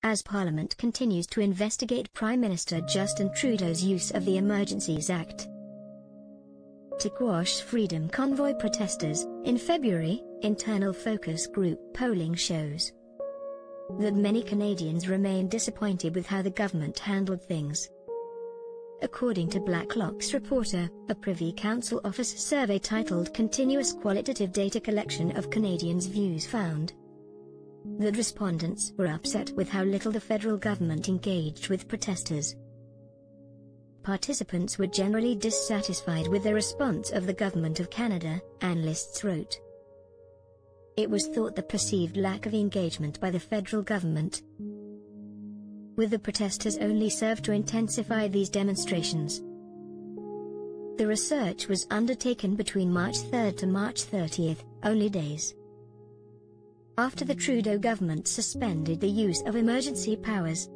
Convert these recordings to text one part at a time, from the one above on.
as Parliament continues to investigate Prime Minister Justin Trudeau's use of the Emergencies Act to quash Freedom Convoy protesters. In February, internal focus group polling shows that many Canadians remain disappointed with how the government handled things. According to Blacklock's reporter, a Privy Council Office survey titled Continuous Qualitative Data Collection of Canadians' Views found that respondents were upset with how little the federal government engaged with protesters. Participants were generally dissatisfied with the response of the Government of Canada, analysts wrote. It was thought the perceived lack of engagement by the federal government with the protesters only served to intensify these demonstrations. The research was undertaken between March 3 to March 30, only days after the Trudeau government suspended the use of emergency powers,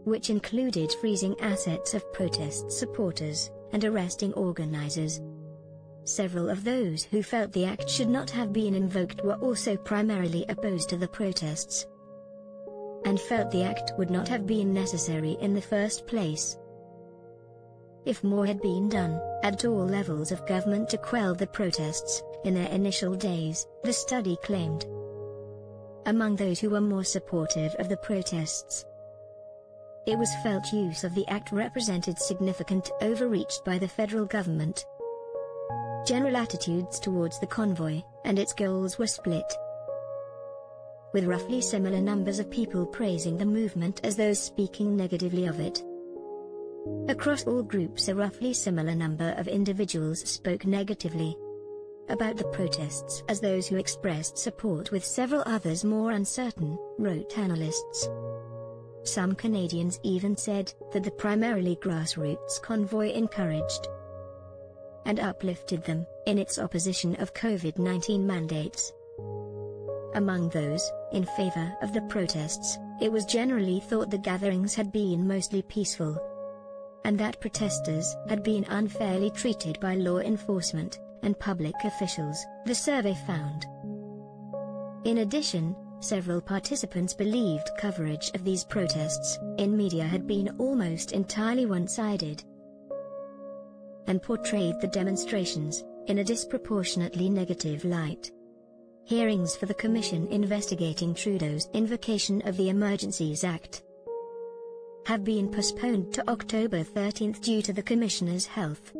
which included freezing assets of protest supporters and arresting organizers. Several of those who felt the act should not have been invoked were also primarily opposed to the protests and felt the act would not have been necessary in the first place. If more had been done, at all levels of government to quell the protests, in their initial days, the study claimed. Among those who were more supportive of the protests, it was felt use of the act represented significant overreach by the federal government. General attitudes towards the convoy and its goals were split, with roughly similar numbers of people praising the movement as those speaking negatively of it. Across all groups, a roughly similar number of individuals spoke negatively about the protests as those who expressed support, with several others more uncertain, wrote analysts. Some Canadians even said that the primarily grassroots convoy encouraged and uplifted them in its opposition of COVID-19 mandates. Among those in favor of the protests, it was generally thought the gatherings had been mostly peaceful and that protesters had been unfairly treated by law enforcement and public officials, the survey found. In addition, several participants believed coverage of these protests in media had been almost entirely one-sided and portrayed the demonstrations in a disproportionately negative light. Hearings for the commission investigating Trudeau's invocation of the Emergencies Act have been postponed to October 13 due to the commissioner's health.